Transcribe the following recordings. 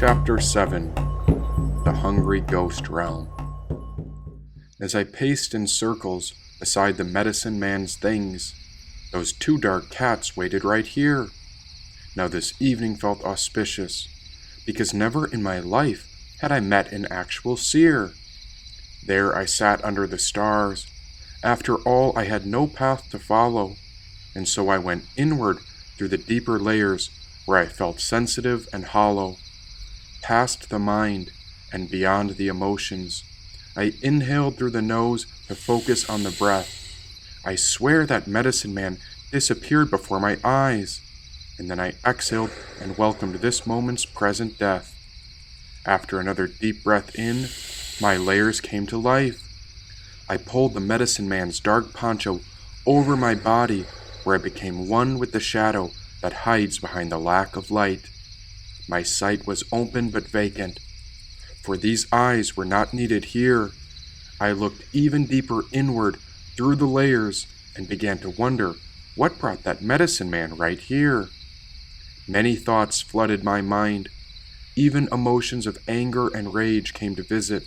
Chapter 7 The Hungry Ghost Realm. As I paced in circles beside the medicine man's things, those two dark cats waited right here. Now this evening felt auspicious, because never in my life had I met an actual seer. There I sat under the stars. After all, I had no path to follow, and so I went inward through the deeper layers where I felt sensitive and hollow. Past the mind and beyond the emotions, I inhaled through the nose to focus on the breath. I swear that medicine man disappeared before my eyes, and then I exhaled and welcomed this moment's present death. After another deep breath in, my layers came to life. I pulled the medicine man's dark poncho over my body, where I became one with the shadow that hides behind the lack of light. My sight was open but vacant, for these eyes were not needed here. I looked even deeper inward through the layers and began to wonder what brought that medicine man right here. Many thoughts flooded my mind. Even emotions of anger and rage came to visit.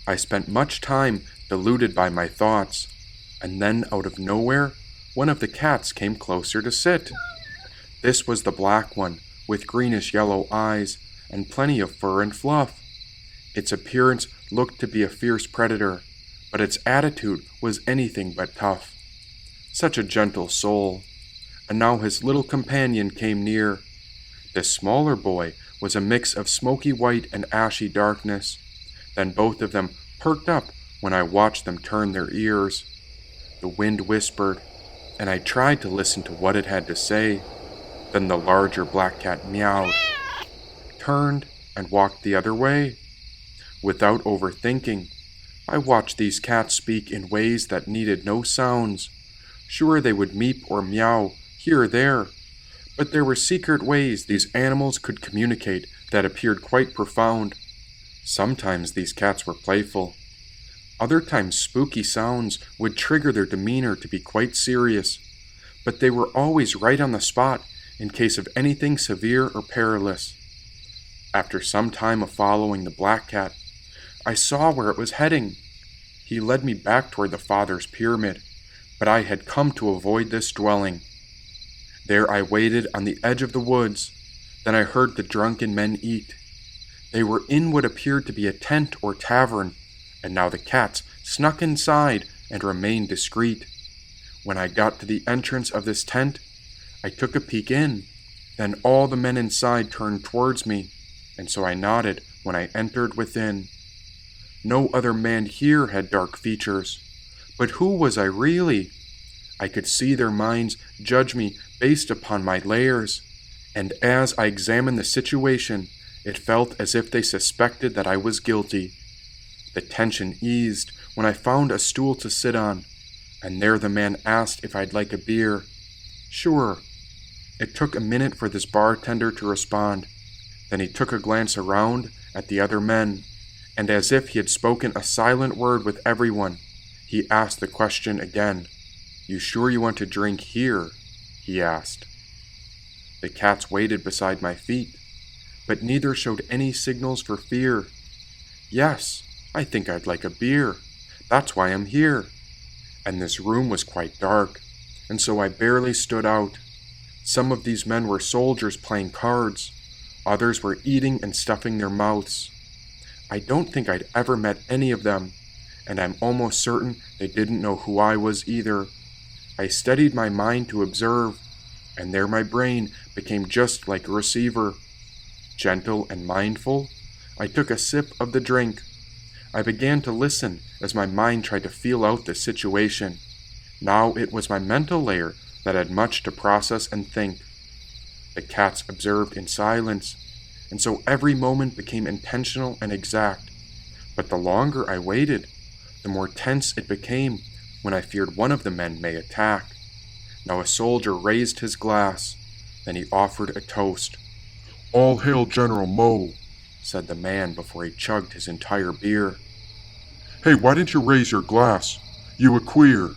I spent much time deluded by my thoughts, and then out of nowhere, one of the cats came closer to sit. This was the black one, with greenish-yellow eyes and plenty of fur and fluff. Its appearance looked to be a fierce predator, but its attitude was anything but tough. Such a gentle soul. And now his little companion came near. This smaller boy was a mix of smoky white and ashy darkness. Then both of them perked up when I watched them turn their ears. The wind whispered, and I tried to listen to what it had to say. Then the larger black cat meowed, turned, and walked the other way. Without overthinking, I watched these cats speak in ways that needed no sounds. Sure, they would meep or meow here or there, but there were secret ways these animals could communicate that appeared quite profound. Sometimes these cats were playful. Other times spooky sounds would trigger their demeanor to be quite serious, but they were always right on the spot in case of anything severe or perilous. After some time of following the black cat, I saw where it was heading. He led me back toward the father's pyramid, but I had come to avoid this dwelling. There I waited on the edge of the woods. Then I heard the drunken men eat. They were in what appeared to be a tent or tavern, and now the cats snuck inside and remained discreet. When I got to the entrance of this tent, I took a peek in. Then all the men inside turned towards me, and so I nodded when I entered within. No other man here had dark features, but who was I really? I could see their minds judge me based upon my layers, and as I examined the situation, it felt as if they suspected that I was guilty. The tension eased when I found a stool to sit on, and there the man asked if I'd like a beer. Sure. It took a minute for this bartender to respond. Then he took a glance around at the other men, and as if he had spoken a silent word with everyone, he asked the question again. "You sure you want to drink here?" he asked. The cats waited beside my feet, but neither showed any signals for fear. "Yes, I think I'd like a beer. That's why I'm here." And this room was quite dark, and so I barely stood out. Some of these men were soldiers playing cards. Others were eating and stuffing their mouths. I don't think I'd ever met any of them, and I'm almost certain they didn't know who I was either. I steadied my mind to observe, and there my brain became just like a receiver. Gentle and mindful, I took a sip of the drink. I began to listen as my mind tried to feel out the situation. Now it was my mental layer that had much to process and think. The cats observed in silence, and so every moment became intentional and exact. But the longer I waited, the more tense it became when I feared one of the men may attack. Now a soldier raised his glass, then he offered a toast. "All hail General Mo," said the man before he chugged his entire beer. "Hey, why didn't you raise your glass? You a queer?"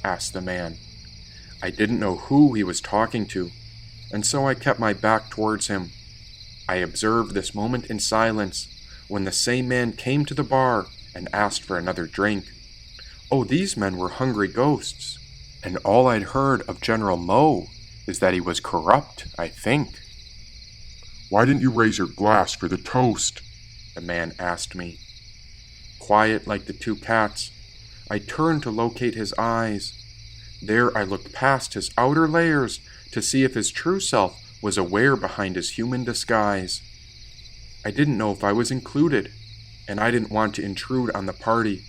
asked the man. I didn't know who he was talking to, and so I kept my back towards him. I observed this moment in silence when the same man came to the bar and asked for another drink. Oh, these men were hungry ghosts, and all I'd heard of General Mo is that he was corrupt, I think. Why didn't you raise your glass for the toast? The man asked me. Quiet like the two cats, I turned to locate his eyes. There I looked past his outer layers to see if his true self was aware behind his human disguise. I didn't know if I was included, and I didn't want to intrude on the party.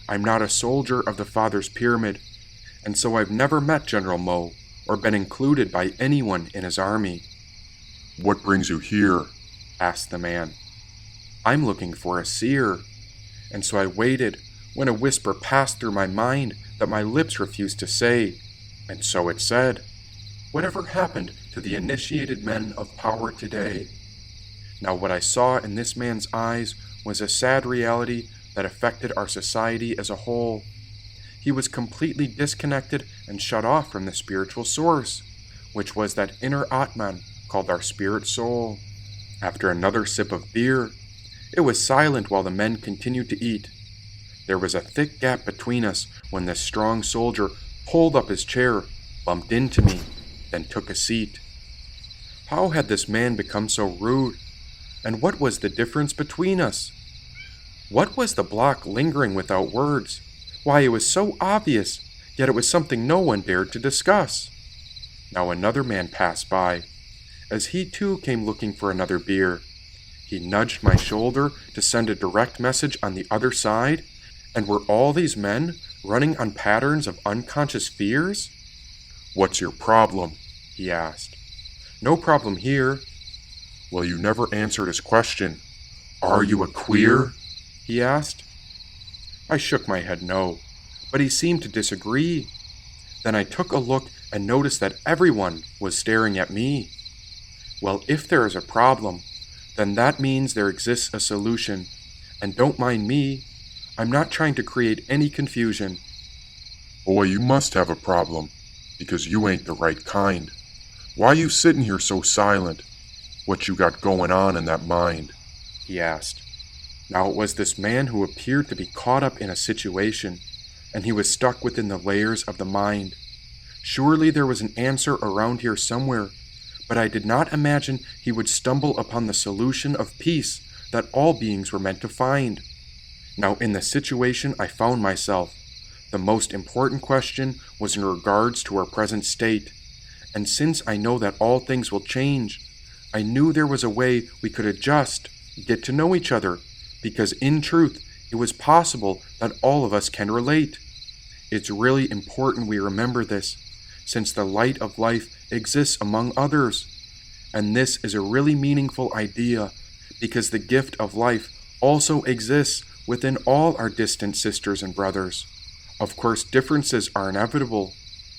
I'm not a soldier of the Father's Pyramid, and so I've never met General Mo or been included by anyone in his army. What brings you here? Asked the man. I'm looking for a seer, and so I waited when a whisper passed through my mind that my lips refused to say, and so it said, "Whatever happened to the initiated men of power today?" Now what I saw in this man's eyes was a sad reality that affected our society as a whole. He was completely disconnected and shut off from the spiritual source, which was that inner Atman called our spirit soul. After another sip of beer, it was silent while the men continued to eat. There was a thick gap between us when this strong soldier pulled up his chair, bumped into me, then took a seat. How had this man become so rude? And what was the difference between us? What was the block lingering without words? Why, it was so obvious, yet it was something no one dared to discuss. Now another man passed by. As he too came looking for another beer, he nudged my shoulder to send a direct message on the other side, and were all these men running on patterns of unconscious fears? What's your problem? He asked. No problem here. Well, you never answered his question. Are you a queer? He asked. I shook my head no, but he seemed to disagree. Then I took a look and noticed that everyone was staring at me. Well, if there is a problem, then that means there exists a solution. And don't mind me, I'm not trying to create any confusion. Boy, you must have a problem, because you ain't the right kind. Why you sitting here so silent? What you got going on in that mind? He asked. Now it was this man who appeared to be caught up in a situation, and he was stuck within the layers of the mind. Surely there was an answer around here somewhere, but I did not imagine he would stumble upon the solution of peace that all beings were meant to find. Now in the situation I found myself, the most important question was in regards to our present state, and since I know that all things will change, I knew there was a way we could adjust, get to know each other, because in truth, it was possible that all of us can relate. It's really important we remember this, since the light of life exists among others. And this is a really meaningful idea, because the gift of life also exists within all our distant sisters and brothers. Of course, differences are inevitable,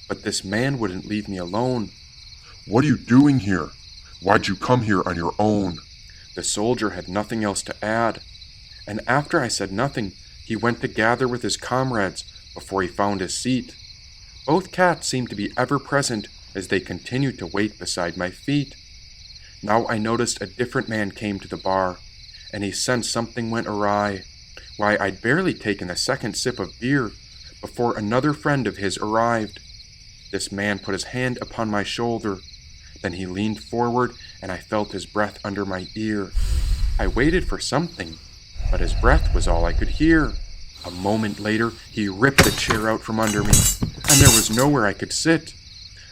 but this man wouldn't leave me alone. What are you doing here? Why'd you come here on your own? The soldier had nothing else to add, and after I said nothing, he went to gather with his comrades before he found his seat. Both cats seemed to be ever present as they continued to wait beside my feet. Now I noticed a different man came to the bar, and he sensed something went awry. Why, I'd barely taken the second sip of beer before another friend of his arrived. This man put his hand upon my shoulder. Then he leaned forward, and I felt his breath under my ear. I waited for something, but his breath was all I could hear. A moment later, he ripped the chair out from under me, and there was nowhere I could sit.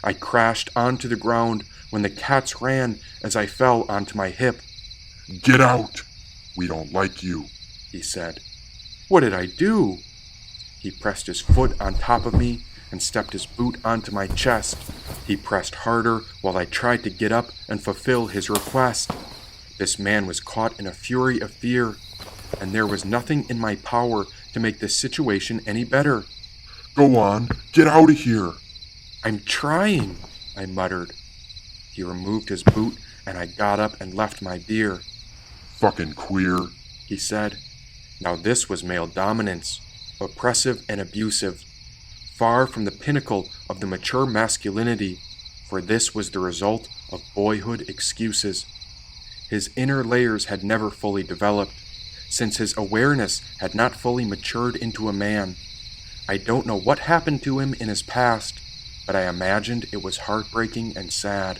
I crashed onto the ground when the cats ran as I fell onto my hip. Get out! We don't like you, he said. What did I do? He pressed his foot on top of me and stepped his boot onto my chest. He pressed harder while I tried to get up and fulfill his request. This man was caught in a fury of fear, and there was nothing in my power to make this situation any better. Go on, get out of here. I'm trying, I muttered. He removed his boot, and I got up and left my beer. Fucking queer, he said. Now this was male dominance, oppressive and abusive, far from the pinnacle of the mature masculinity, for this was the result of boyhood excuses. His inner layers had never fully developed, since his awareness had not fully matured into a man. I don't know what happened to him in his past, but I imagined it was heartbreaking and sad.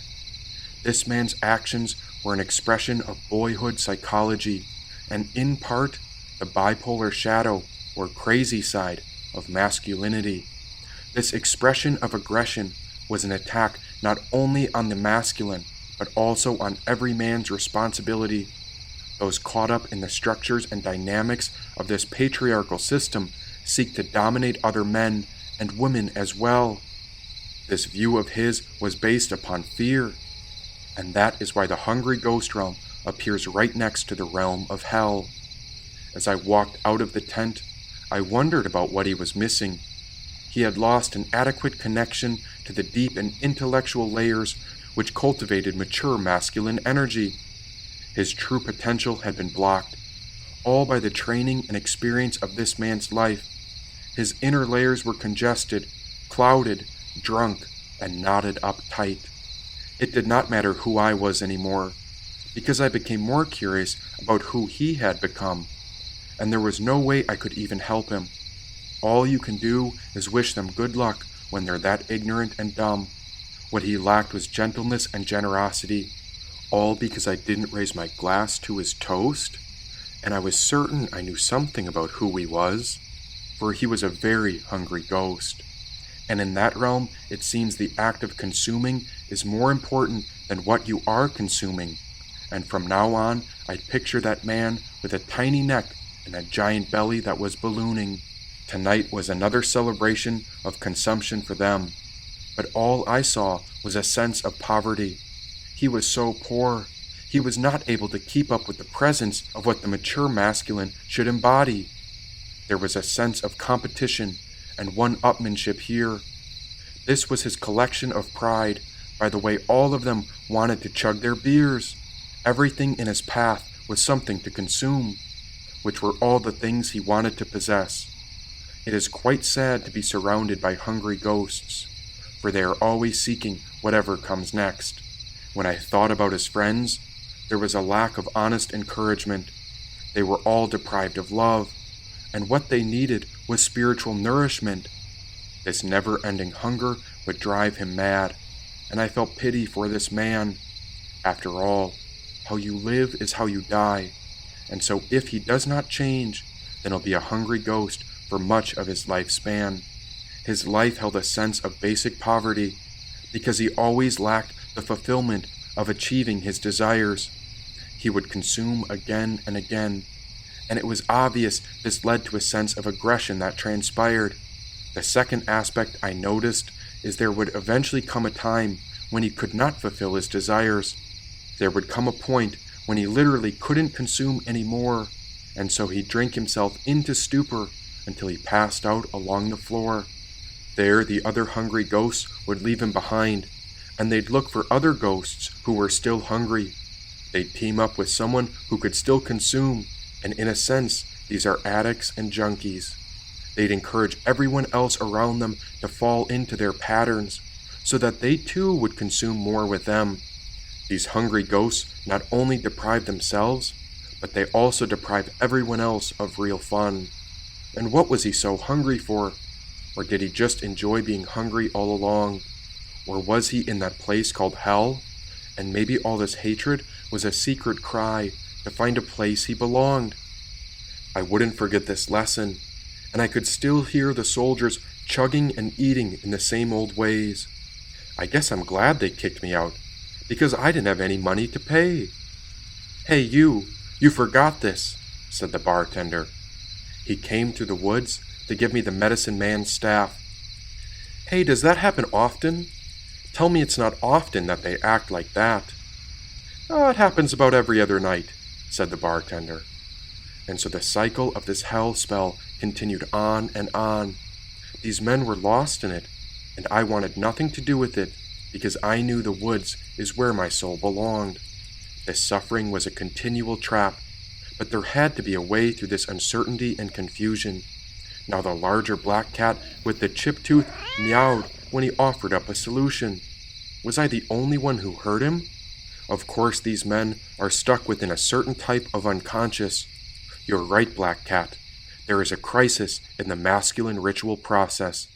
This man's actions were an expression of boyhood psychology, and in part, the bipolar shadow, or crazy side, of masculinity. This expression of aggression was an attack not only on the masculine, but also on every man's responsibility. Those caught up in the structures and dynamics of this patriarchal system seek to dominate other men and women as well. This view of his was based upon fear, and that is why the hungry ghost realm appears right next to the realm of hell. As I walked out of the tent, I wondered about what he was missing. He had lost an adequate connection to the deep and intellectual layers which cultivated mature masculine energy. His true potential had been blocked, all by the training and experience of this man's life. His inner layers were congested, clouded, drunk, and knotted up tight. It did not matter who I was anymore, because I became more curious about who he had become, and there was no way I could even help him. All you can do is wish them good luck when they're that ignorant and dumb. What he lacked was gentleness and generosity, all because I didn't raise my glass to his toast, and I was certain I knew something about who he was, for he was a very hungry ghost. And in that realm, it seems the act of consuming is more important than what you are consuming. And from now on, I'd picture that man with a tiny neck and a giant belly that was ballooning. Tonight was another celebration of consumption for them. But all I saw was a sense of poverty. He was so poor. He was not able to keep up with the presence of what the mature masculine should embody. There was a sense of competition and one-upmanship here. This was his collection of pride, by the way all of them wanted to chug their beers. Everything in his path was something to consume, which were all the things he wanted to possess. It is quite sad to be surrounded by hungry ghosts, for they are always seeking whatever comes next. When I thought about his friends, there was a lack of honest encouragement. They were all deprived of love, and what they needed was spiritual nourishment. This never-ending hunger would drive him mad, and I felt pity for this man. After all, how you live is how you die, and so if he does not change, then he'll be a hungry ghost for much of his lifespan. His life held a sense of basic poverty, because he always lacked the fulfillment of achieving his desires. He would consume again and again, and it was obvious this led to a sense of aggression that transpired. The second aspect I noticed is there would eventually come a time when he could not fulfill his desires. There would come a point when he literally couldn't consume anymore, and so he'd drink himself into stupor until he passed out along the floor. There the other hungry ghosts would leave him behind, and they'd look for other ghosts who were still hungry. They'd team up with someone who could still consume, and in a sense, these are addicts and junkies. They'd encourage everyone else around them to fall into their patterns, so that they too would consume more with them. These hungry ghosts not only deprive themselves, but they also deprive everyone else of real fun. And what was he so hungry for? Or did he just enjoy being hungry all along? Or was he in that place called hell? And maybe all this hatred was a secret cry to find a place he belonged. I wouldn't forget this lesson, and I could still hear the soldiers chugging and eating in the same old ways. I guess I'm glad they kicked me out, because I didn't have any money to pay. "Hey you forgot this," said the bartender. He came through the woods to give me the medicine man's staff. "Hey, does that happen often? Tell me it's not often that they act like that." "Oh, it happens about every other night," said the bartender. And so the cycle of this hell spell continued on and on. These men were lost in it, and I wanted nothing to do with it, because I knew the woods is where my soul belonged. This suffering was a continual trap, but there had to be a way through this uncertainty and confusion. Now the larger black cat with the chipped tooth meowed when he offered up a solution. Was I the only one who heard him? Of course, these men are stuck within a certain type of unconscious. You're right, Black Cat. There is a crisis in the masculine ritual process.